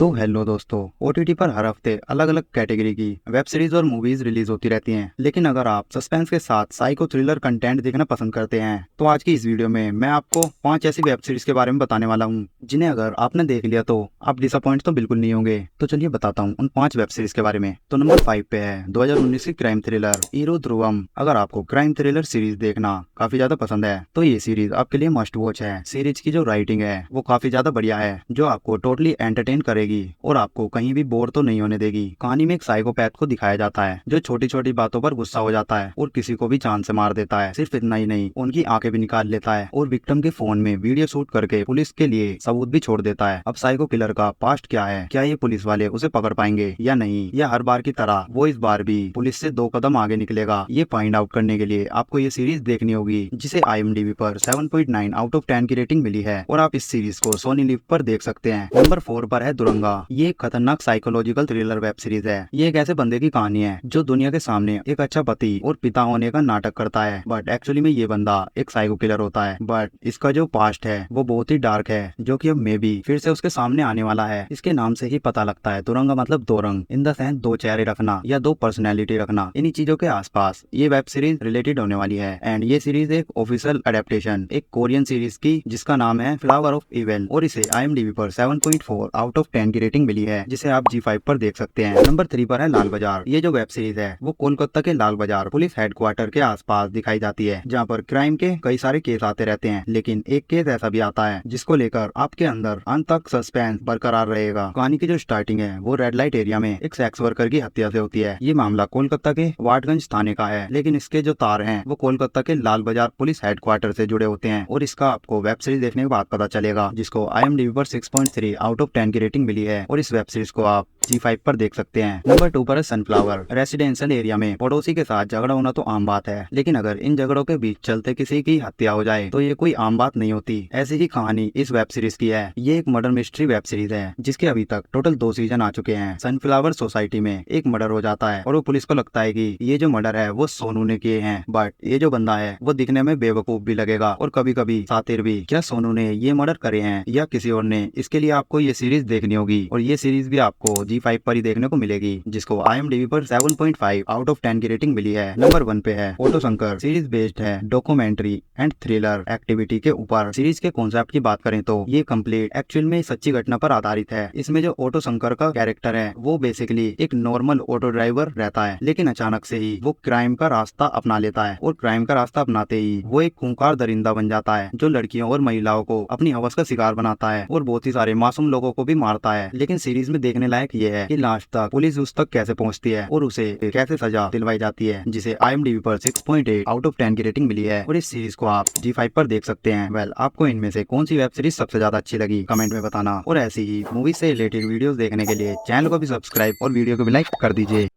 तो हेलो दोस्तों, ओटीटी पर हर हफ्ते अलग अलग कैटेगरी की वेब सीरीज और मूवीज रिलीज होती रहती हैं। लेकिन अगर आप सस्पेंस के साथ साइको थ्रिलर कंटेंट देखना पसंद करते हैं तो आज की इस वीडियो में मैं आपको 5 ऐसी वेब सीरीज के बारे में बताने वाला हूं जिन्हें अगर आपने देख लिया तो आप डिसअपॉइंट तो बिल्कुल नहीं होंगे। तो चलिए बताता हूँ उन 5 वेब सीरीज के बारे में। तो नंबर 5 पे है 2019 की क्राइम थ्रिलर ईरो ध्रुवम। अगर आपको क्राइम थ्रिलर सीरीज देखना काफी ज्यादा पसंद है तो ये सीरीज आपके लिए मस्ट वॉच है। सीरीज की जो राइटिंग है वो काफी ज्यादा बढ़िया है, जो आपको टोटली एंटरटेन करेगी और आपको कहीं भी बोर तो नहीं होने देगी। कहानी में एक साइकोपैथ को दिखाया जाता है जो छोटी छोटी बातों पर गुस्सा हो जाता है और किसी को भी जान से मार देता है। सिर्फ इतना ही नहीं, उनकी आंखें भी निकाल लेता है और विक्टिम के फोन में वीडियो शूट करके पुलिस के लिए सबूत भी छोड़ देता है। अब साइको किलर का पास्ट क्या है, क्या ये पुलिस वाले उसे पकड़ पाएंगे या नहीं, या हर बार की तरह वो इस बार भी पुलिस से 2 कदम आगे निकलेगा, ये फाइंड आउट करने के लिए आपको ये सीरीज देखनी होगी, जिसे IMDb पर 7.9 आउट ऑफ 10 की रेटिंग मिली है और आप इस सीरीज को सोनी लिव पर देख सकते हैं। नंबर 4 पर है दुरंगा। ये एक खतरनाक साइकोलॉजिकल थ्रिलर वेब सीरीज है। ये एक ऐसे बंदे की कहानी है जो दुनिया के सामने एक अच्छा पति और पिता होने का नाटक करता है, बट एक्चुअली में ये बंदा एक साइको किलर होता है। बट इसका जो पास्ट है वो बहुत ही डार्क है, जो कि अब मे बी फिर से उसके सामने आने वाला है। इसके नाम से ही पता लगता है, दुरंगा मतलब दो रंग, इन द सेंस 2 चेहरे रखना या 2 पर्सनैलिटी रखना। इन्हीं चीजों के आसपास ये वेब सीरीज रिलेटेड होने वाली है। एंड ये सीरीज एक ऑफिशियल अडेप्टेशन एक कोरियन सीरीज की जिसका नाम है फ्लावर ऑफ इविल, और इसे IMDb पर 7.4 आउट ऑफ 10 की रेटिंग मिली है, जिसे आप G5 पर देख सकते हैं। नंबर 3 पर है लाल बाजार। ये जो वेब सीरीज है वो कोलकाता के लाल बाजार पुलिस हेडक्वार्टर के आसपास दिखाई जाती है, जहाँ पर क्राइम के कई सारे केस आते रहते हैं। लेकिन एक केस ऐसा भी आता है जिसको लेकर आपके अंदर अंत तक सस्पेंस बरकरार रहेगा। कहानी की जो स्टार्टिंग है वो रेड लाइट एरिया में एक सेक्स वर्कर की हत्या से होती है। ये मामला कोलकाता के वाटगंज थाने का है, लेकिन इसके जो तार हैं वो कोलकाता के लाल बाजार पुलिस हेडक्वार्टर से जुड़े होते हैं, और इसका आपको वेब सीरीज देखने के बाद पता चलेगा, जिसको IMDb पर 6.3 आउट ऑफ 10 की रेटिंग मिली है, और इस वेब सीरीज को आप G5 पर देख सकते हैं। नंबर 2 पर है सनफ्लावर। रेसिडेंशियल एरिया में पड़ोसी के साथ झगड़ा होना तो आम बात है, लेकिन अगर इन झगड़ों के बीच चलते किसी की हत्या हो जाए तो ये कोई आम बात नहीं होती। ऐसी ही कहानी इस वेब सीरीज की है। ये एक मर्डर मिस्ट्री वेब सीरीज है जिसके अभी तक टोटल 2 सीजन आ चुके हैं। सनफ्लावर सोसाइटी में एक मर्डर हो जाता है और वो पुलिस को लगता है कि ये जो मर्डर है वो सोनू ने किए हैं, बट ये जो बंदा है वो दिखने में बेवकूफ भी लगेगा और कभी कभी सातिर भी। क्या सोनू ने ये मर्डर करे हैं या किसी और ने, इसके लिए आपको ये सीरीज देखनी होगी, और ये सीरीज भी आपको G5 पर ही देखने को मिलेगी, जिसको IMDb पर 7.5 आउट ऑफ 10 की रेटिंग मिली है। नंबर 1 पे है ऑटो शंकर। सीरीज बेस्ड है डॉक्यूमेंट्री एंड थ्रिलर एक्टिविटी के ऊपर। सीरीज के कॉन्सेप्ट की बात करें तो ये कंप्लीट एक्चुअल में सच्ची घटना पर आधारित है। इसमें जो ऑटो शंकर का कैरेक्टर है वो बेसिकली एक नॉर्मल ऑटो ड्राइवर रहता है, लेकिन अचानक से ही वो क्राइम का रास्ता अपना लेता है, और क्राइम का रास्ता अपनाते ही वो एक खूंखार दरिंदा बन जाता है जो लड़कियों और महिलाओं को अपनी हवस का शिकार बनाता है और बहुत ही सारे मासूम लोगों को भी मारता है। लेकिन सीरीज में देखने लायक ये है कि लास्ट तक पुलिस उस तक कैसे पहुंचती है और उसे कैसे सजा दिलवाई जाती है, जिसे IMDb पर 6.8 आउट ऑफ 10 की रेटिंग मिली है, और इस सीरीज को आप G5 पर देख सकते हैं। वेल, आपको इनमें से कौन सी वेब सीरीज सबसे ज्यादा अच्छी लगी कमेंट में बताना, और ऐसी ही मूवी से रिलेटेड वीडियोस देखने के लिए चैनल को भी सब्सक्राइब और वीडियो को भी लाइक कर दीजिए।